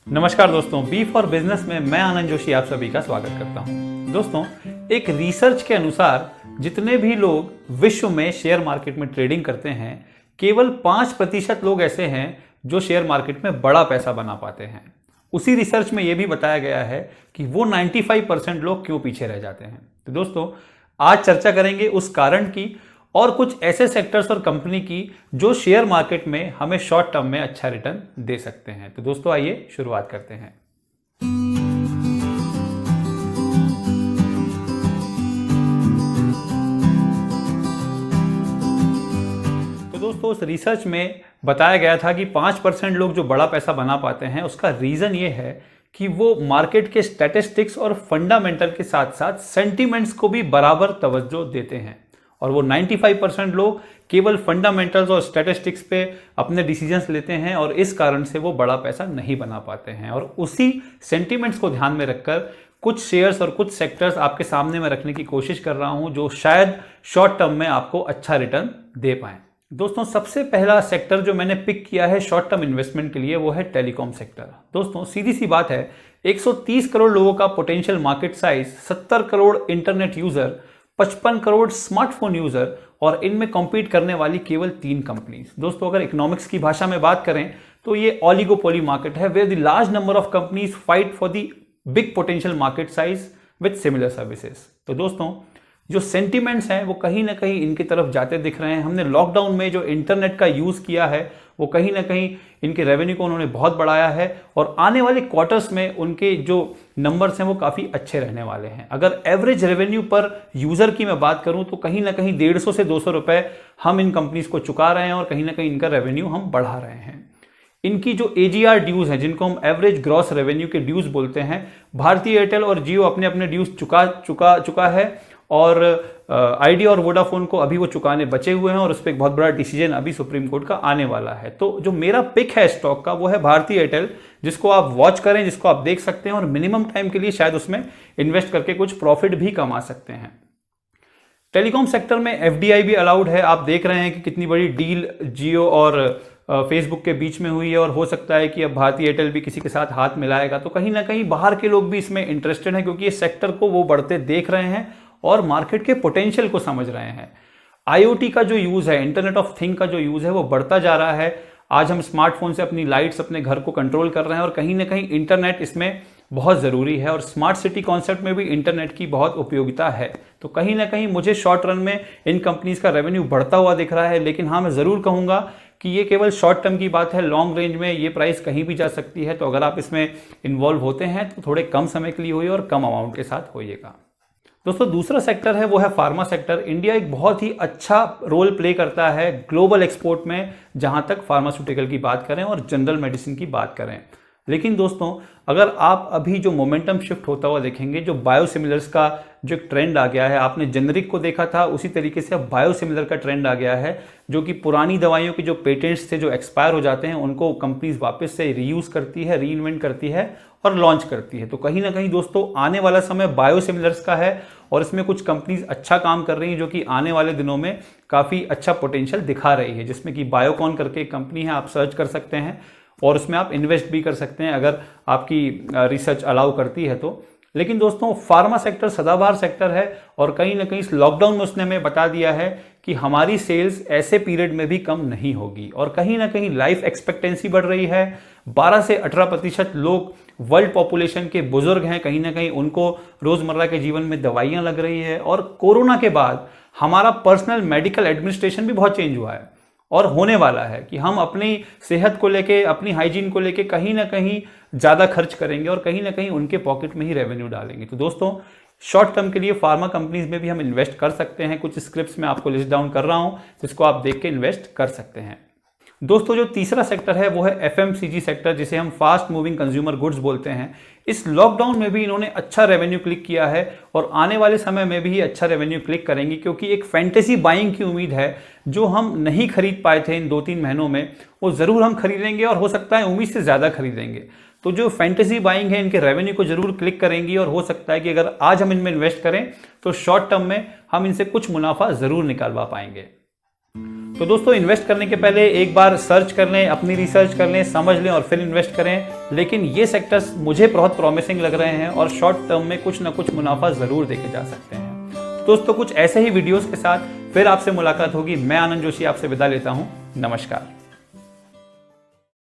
नमस्कार दोस्तों, B for business में मैं आनंद जोशी आप सभी का स्वागत करता हूं। दोस्तों, एक रिसर्च के अनुसार जितने भी लोग विश्व में शेयर मार्केट में ट्रेडिंग करते हैं, केवल 5% लोग ऐसे हैं जो शेयर मार्केट में बड़ा पैसा बना पाते हैं। उसी रिसर्च में यह भी बताया गया है कि वो 95% लोग क्यों पीछे रह जाते हैं। तो दोस्तों, आज चर्चा करेंगे उस कारण की और कुछ ऐसे सेक्टर्स और कंपनी की जो शेयर मार्केट में हमें शॉर्ट टर्म में अच्छा रिटर्न दे सकते हैं। तो दोस्तों, आइए शुरुआत करते हैं। तो दोस्तों, उस रिसर्च में बताया गया था कि 5% लोग जो बड़ा पैसा बना पाते हैं, उसका रीजन ये है कि वो मार्केट के स्टैटिस्टिक्स और फंडामेंटल के साथ साथ सेंटिमेंट्स को भी बराबर तवज्जो देते हैं। और वो 95% लोग केवल फंडामेंटल्स और स्टैटिस्टिक्स पे अपने डिसीजंस लेते हैं और इस कारण से वो बड़ा पैसा नहीं बना पाते हैं। और उसी सेंटिमेंट्स को ध्यान में रखकर कुछ शेयर्स और कुछ सेक्टर्स आपके सामने में रखने की कोशिश कर रहा हूं जो शायद शॉर्ट टर्म में आपको अच्छा रिटर्न दे पाए। दोस्तों, सबसे पहला सेक्टर जो मैंने पिक किया है शॉर्ट टर्म इन्वेस्टमेंट के लिए वो है टेलीकॉम सेक्टर। दोस्तों, सीधी सी बात है, 130 करोड़ लोगों का potential market size, 70 crore internet user, 55 crore smartphone user और इनमें कॉम्पीट करने वाली केवल 3 कंपनीज। दोस्तों, अगर इकोनॉमिक्स की भाषा में बात करें तो ये ऑलिगोपोली मार्केट है, where the large number of companies fight for the big potential market size with similar services. तो दोस्तों, जो सेंटिमेंट्स हैं वो कहीं ना कहीं इनकी तरफ जाते दिख रहे हैं। हमने लॉकडाउन में जो इंटरनेट का यूज किया है वो कहीं ना कहीं इनके रेवेन्यू को उन्होंने बहुत बढ़ाया है और आने वाले क्वार्टर्स में उनके जो नंबर्स हैं वो काफ़ी अच्छे रहने वाले हैं। अगर एवरेज रेवेन्यू पर यूज़र की मैं बात करूं तो कहीं ना कहीं 150 से 200 रुपए हम इन कंपनीज को चुका रहे हैं और कहीं ना कहीं इनका रेवेन्यू हम बढ़ा रहे हैं। इनकी जो AGR ड्यूज हैं, जिनको हम एवरेज ग्रॉस रेवेन्यू के ड्यूज बोलते हैं, भारतीय एयरटेल और जियो अपने अपने ड्यूज चुका है और आइडिया और वोडाफोन को अभी वो चुकाने बचे हुए हैं और उस पर एक बहुत बड़ा डिसीजन अभी सुप्रीम कोर्ट का आने वाला है। तो जो मेरा पिक है स्टॉक का वो है भारतीय एयरटेल, जिसको आप वॉच करें, जिसको आप देख सकते हैं और मिनिमम टाइम के लिए शायद उसमें इन्वेस्ट करके कुछ प्रॉफिट भी कमा सकते हैं। टेलीकॉम सेक्टर में FDI भी अलाउड है। आप देख रहे हैं कि कितनी बड़ी डील जियो और फेसबुक के बीच में हुई है और हो सकता है कि अब भारतीय एयरटेल भी किसी के साथ हाथ मिलाएगा। तो कहीं ना कहीं बाहर के लोग भी इसमें इंटरेस्टेड हैं क्योंकि इस सेक्टर को वो बढ़ते देख रहे हैं और मार्केट के पोटेंशियल को समझ रहे हैं। IoT का जो यूज है, इंटरनेट ऑफ थिंग का जो यूज है वो बढ़ता जा रहा है। आज हम स्मार्टफोन से अपनी लाइट्स, अपने घर को कंट्रोल कर रहे हैं और कहीं ना कहीं इंटरनेट इसमें बहुत ज़रूरी है और स्मार्ट सिटी कॉन्सेप्ट में भी इंटरनेट की बहुत उपयोगिता है। तो कहीं ना कहीं मुझे शॉर्ट रन में इन कंपनीज का रेवेन्यू बढ़ता हुआ दिख रहा है। लेकिन हाँ, मैं ज़रूर कहूँगा कि ये केवल शॉर्ट टर्म की बात है। लॉन्ग रेंज में ये प्राइस कहीं भी जा सकती है। तो अगर आप इसमें इन्वॉल्व होते हैं तो थोड़े कम समय के लिए होइए और कम अमाउंट के साथ होइएगा। दोस्तों, दूसरा सेक्टर है वो है फार्मा सेक्टर। इंडिया एक बहुत ही अच्छा रोल प्ले करता है ग्लोबल एक्सपोर्ट में, जहां तक फार्मास्यूटिकल की बात करें और जनरल मेडिसिन की बात करें। लेकिन दोस्तों, अगर आप अभी जो मोमेंटम शिफ्ट होता हुआ देखेंगे, जो बायोसिमिलर्स का जो एक ट्रेंड आ गया है, आपने जेनरिक को देखा था, उसी तरीके से अब बायोसिमिलर का ट्रेंड आ गया है, जो कि पुरानी दवाइयों के जो पेटेंट्स थे जो एक्सपायर हो जाते हैं उनको कंपनीज वापस से रीयूज करती है, री इन्वेंट करती है और लॉन्च करती है। तो कहीं ना कहीं दोस्तों, आने वाला समय बायोसिमिलर्स का है और इसमें कुछ कंपनीज अच्छा काम कर रही हैं जो कि आने वाले दिनों में काफ़ी अच्छा पोटेंशियल दिखा रही है, जिसमें कि बायोकॉन करके एक कंपनी है, आप सर्च कर सकते हैं और उसमें आप इन्वेस्ट भी कर सकते हैं अगर आपकी रिसर्च अलाउ करती है तो। लेकिन दोस्तों, फार्मा सेक्टर सदाबहार सेक्टर है और कहीं ना कहीं इस लॉकडाउन में उसने हमें बता दिया है कि हमारी सेल्स ऐसे पीरियड में भी कम नहीं होगी और कहीं ना कहीं लाइफ एक्सपेक्टेंसी बढ़ रही है। 12 से 18% लोग वर्ल्ड पॉपुलेशन के बुजुर्ग हैं, कहीं ना कहीं उनको रोजमर्रा के जीवन में दवाइयां लग रही है और कोरोना के बाद हमारा पर्सनल मेडिकल एडमिनिस्ट्रेशन भी बहुत चेंज हुआ है और होने वाला है कि हम अपनी सेहत को लेके, अपनी हाइजीन को लेके कहीं ना कहीं ज़्यादा खर्च करेंगे और कहीं ना कहीं उनके पॉकेट में ही रेवेन्यू डालेंगे। तो दोस्तों, शॉर्ट टर्म के लिए फार्मा कंपनीज में भी हम इन्वेस्ट कर सकते हैं। कुछ स्क्रिप्ट्स मैं आपको लिस्ट डाउन कर रहा हूं जिसको आप देख के इन्वेस्ट कर सकते हैं। दोस्तों, जो तीसरा सेक्टर है वो है FMCG सेक्टर, जिसे हम फास्ट मूविंग कंज्यूमर गुड्स बोलते हैं। इस लॉकडाउन में भी इन्होंने अच्छा रेवेन्यू क्लिक किया है और आने वाले समय में भी अच्छा रेवेन्यू क्लिक करेंगे क्योंकि एक फैंटेसी बाइंग की उम्मीद है। जो हम नहीं खरीद पाए थे इन 2-3 महीनों में, वो ज़रूर हम खरीदेंगे और हो सकता है उम्मीद से ज़्यादा खरीदेंगे। तो जो फैंटेसी बाइंग है, इनके रेवेन्यू को जरूर क्लिक करेंगी और हो सकता है कि अगर आज हम इनमें इन्वेस्ट करें तो शॉर्ट टर्म में हम इनसे कुछ मुनाफा ज़रूर निकालवा पाएंगे। तो दोस्तों इन्वेस्ट करने के पहले एक बार सर्च कर लें, अपनी रिसर्च कर लें, समझ लें और फिर इन्वेस्ट करें। लेकिन ये सेक्टर्स मुझे बहुत प्रॉमिसिंग लग रहे हैं और शॉर्ट टर्म में कुछ ना कुछ मुनाफा जरूर देके जा सकते हैं। तो दोस्तों कुछ ऐसे ही वीडियोस के साथ फिर आपसे मुलाकात होगी। मैं आनंद जोशी आपसे विदा लेता हूँ। नमस्कार।